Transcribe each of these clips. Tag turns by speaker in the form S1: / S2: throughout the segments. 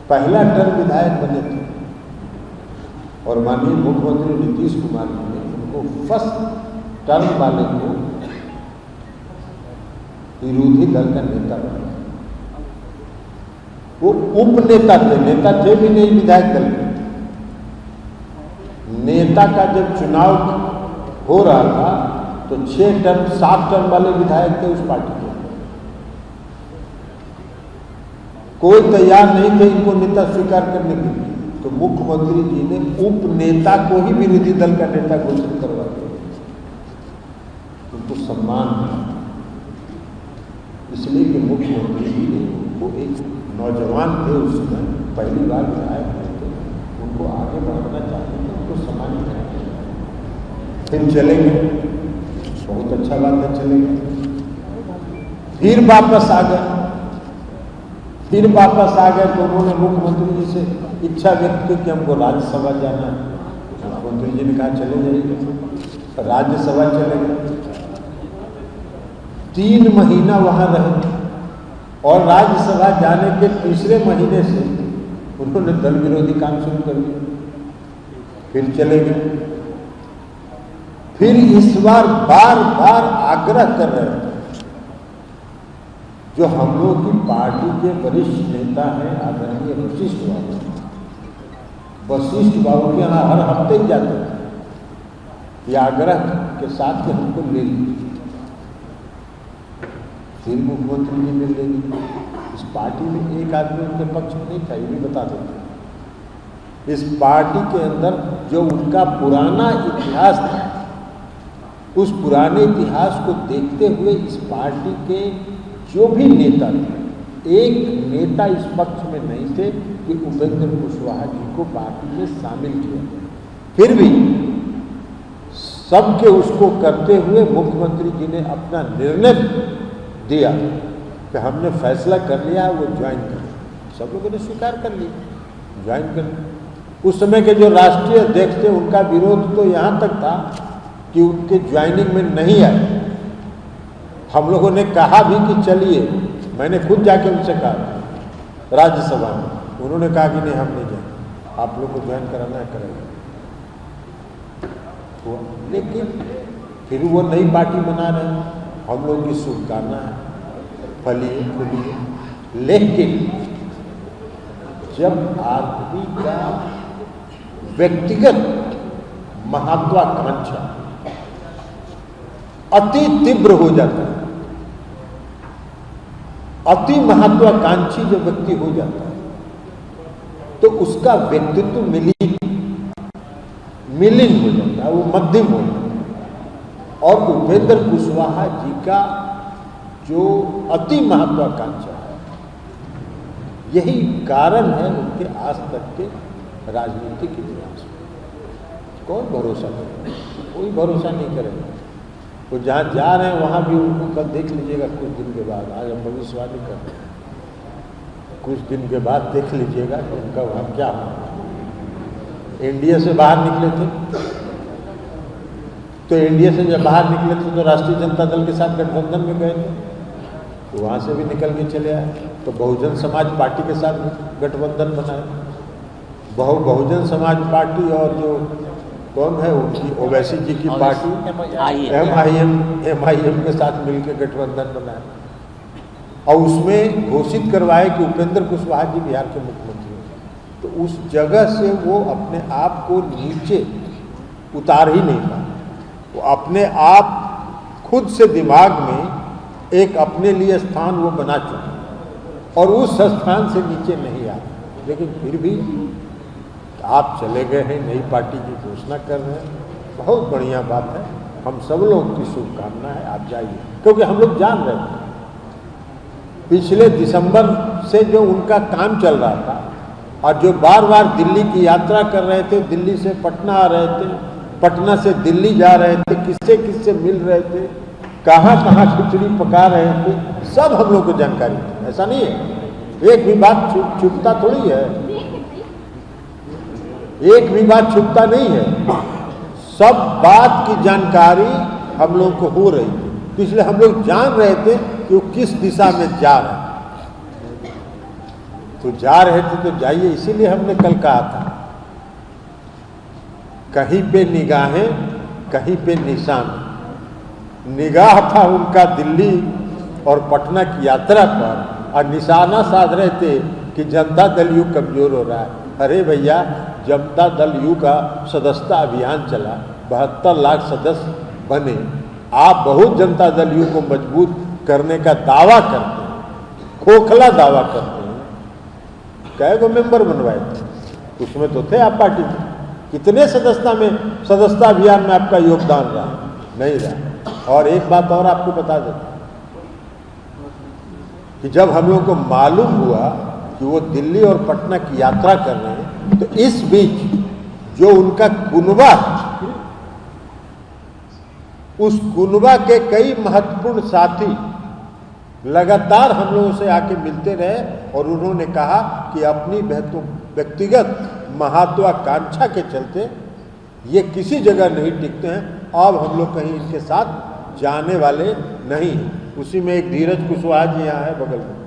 S1: पहला टर्म विधायक बने थे और माननीय मुख्यमंत्री नीतीश कुमार जी ने उनको फर्स्ट टर्म वाले को विरोधी दल का नेता बनाया। वो उपनेता थे, नेता थे भी नहीं विधायक दल में। नेता का जब चुनाव हो रहा था तो 6 टर्म 7 टर्म वाले विधायक थे उस पार्टी के। कोई तैयार नहीं थे इनको नेता स्वीकार करने के लिए, तो मुख्यमंत्री जी ने उपनेता को ही विरोधी दल का नेता घोषित करवा दिया। उनको सम्मान है इसलिए कि मुख्यमंत्री जी ने उनको, एक नौजवान थे उस समय, पहली बार विधायक हुए थे, उनको आगे बढ़ाना चाहते थे, उनको सम्मानित करना। फिर चले गए, बहुत अच्छा बात है, चले गए। फिर वापस आ गए, तो उन्होंने मुख्यमंत्री जी से इच्छा व्यक्त की कि हमको राज्यसभा जाना है। मुख्यमंत्री जी ने कहा चले जाइए, राज्यसभा चले गए। 3 महीना वहां रहे और राज्यसभा जाने के तीसरे महीने से उन्होंने दल विरोधी काम शुरू कर दिया। फिर चले गए। फिर इस बार बार बार आग्रह कर रहे थे, जो हम लोग की पार्टी के वरिष्ठ नेता हैं आदरणीय वशिष्ठ बाबू के यहाँ हर हफ्ते ही जाते हैं, ये आग्रह के साथ कि हमको ले लीजिए। फिर मुख्यमंत्री जी ने ले ली। इस पार्टी में एक आदमी उनके पक्ष में नहीं था, ये भी बता देते। इस पार्टी के अंदर जो उनका पुराना इतिहास था, उस पुराने इतिहास को देखते हुए इस पार्टी के जो भी नेता थे, एक नेता इस पक्ष में नहीं थे कि उपेंद्र कुशवाहा जी को पार्टी में शामिल किया। फिर भी सबके उसको करते हुए मुख्यमंत्री जी ने अपना निर्णय दिया कि हमने फैसला कर लिया है वो ज्वाइन कर। सब लोगों ने स्वीकार कर लिया, ज्वाइन कर। उस समय के जो राष्ट्रीय अध्यक्ष थे उनका विरोध तो यहाँ तक था कि उनके ज्वाइनिंग में नहीं आए। हम लोगों ने कहा भी कि चलिए, मैंने खुद जाके उनसे कहा राज्यसभा में, उन्होंने कहा कि नहीं हम नहीं जाएंगे, आप लोग को ज्वाइन कराना है करेंगे। लेकिन फिर वो नई पार्टी बना रहे हैं, हम लोगों की शुभकामना है, फलिए फूलिए। लेकिन जब आदमी का व्यक्तिगत महत्वाकांक्षा अति तीव्र हो जाता है, अति महत्वाकांक्षी जो व्यक्ति हो जाता है, तो उसका व्यक्तित्व मिलिन हो जाता है, वो मध्यम हो जाता है। और उपेंद्र कुशवाहा जी का जो अति महत्वाकांक्षा है, यही कारण है उनके आज तक के राजनीतिक इतिहास में। कौन भरोसा करेगा? कोई भरोसा नहीं करेगा। वो जहाँ जा रहे हैं वहाँ भी उनको कल देख लीजिएगा कुछ दिन के बाद, आज हम भविष्यवाणी कर रहे हैं, कुछ दिन के बाद देख लीजिएगा कि उनका वहाँ क्या हुआ। इंडिया से बाहर निकले थे, तो इंडिया से जब बाहर निकले थे तो राष्ट्रीय जनता दल के साथ गठबंधन में गए थे, तो वहाँ से भी निकल के चले आए, तो बहुजन समाज पार्टी के साथ गठबंधन बनाए। बहुजन समाज पार्टी और जो कौन है उनकी ओवैसी जी की पार्टी MIM के साथ मिलकर गठबंधन बनाया और उसमें घोषित करवाए कि उपेंद्र कुशवाहा जी बिहार के मुख्यमंत्री हैं। तो उस जगह से वो अपने आप को नीचे उतार ही नहीं पाए। वो अपने आप खुद से दिमाग में एक अपने लिए स्थान वो बना चुके और उस स्थान से नीचे नहीं आए। लेकिन फिर भी आप चले गए हैं, नई पार्टी की घोषणा कर रहे हैं, बहुत बढ़िया बात है। हम सब लोग की शुभकामना है, आप जाइए, क्योंकि हम लोग जान रहे थे पिछले दिसंबर से जो उनका काम चल रहा था और जो बार बार दिल्ली की यात्रा कर रहे थे, दिल्ली से पटना आ रहे थे, पटना से दिल्ली जा रहे थे, किससे किससे मिल रहे थे, कहाँ कहाँ खिचड़ी पका रहे थे, सब हम लोग को जानकारी थी। ऐसा नहीं है, एक भी बात छुपता थोड़ी है, एक भी बात छुपता नहीं है, सब बात की जानकारी हम लोग को हो रही थी। तो इसलिए हम लोग जान रहे थे कि वो किस दिशा में जा रहे हैं। तो जा रहे थे तो जाइए, इसीलिए हमने कल कहा था कहीं पे निगाहें कहीं पे निशान। निगाह था उनका दिल्ली और पटना की यात्रा पर, और निशाना साध रहे थे कि जनता दल यू कमजोर हो रहा है। अरे भैया, जनता दल यू का सदस्यता अभियान चला, 72 लाख सदस्य बने। आप बहुत जनता दल यू को मजबूत करने का दावा करते हैं, खोखला दावा करते हैं। कई गो मेंबर बनवाए थे, उसमें तो थे आप पार्टी में। कितने सदस्यता अभियान में आपका योगदान रहा? नहीं रहा। और एक बात और आपको बता देता कि जब हम लोग को मालूम हुआ कि वो दिल्ली और पटना की यात्रा कर रहे हैं, तो इस बीच जो उनका कुनबा, उस कुनबा के कई महत्वपूर्ण साथी लगातार हम लोगों से आके मिलते रहे और उन्होंने कहा कि अपनी व्यक्तिगत महत्वाकांक्षा के चलते ये किसी जगह नहीं टिकते हैं, अब हम लोग कहीं इनके साथ जाने वाले नहीं। उसी में एक धीरज कुशवाहा जी यहाँ है बगल में,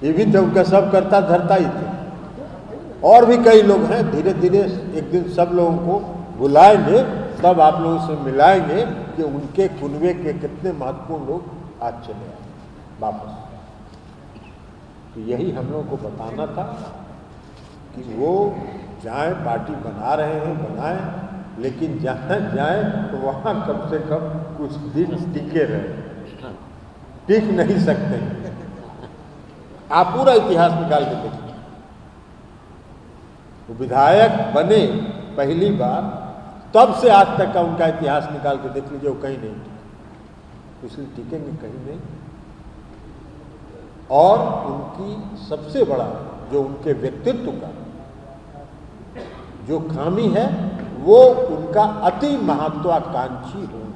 S1: ये भी तो उनका सब करता धरता ही थे। और भी कई लोग हैं। धीरे धीरे एक दिन सब लोगों को बुलाएंगे, तब आप लोगों से मिलाएंगे कि उनके कुनबे के कितने महत्वपूर्ण लोग आज चले आए वापस। तो यही हम लोगों को बताना था कि वो जाएं, पार्टी बना रहे हैं बनाएं, लेकिन जहाँ जाएं तो वहाँ कम से कम कुछ दिन टिके रहे। टिक नहीं सकते। आप पूरा इतिहास निकाल के देखिए, वो विधायक बने पहली बार, तब से आज तक का उनका इतिहास निकाल के देख लीजिए, वो कहीं नहीं टिके। इसलिए टिकेंगे कहीं नहीं। और उनकी सबसे बड़ा जो उनके व्यक्तित्व का जो खामी है, वो उनका अति महत्वाकांक्षी होना।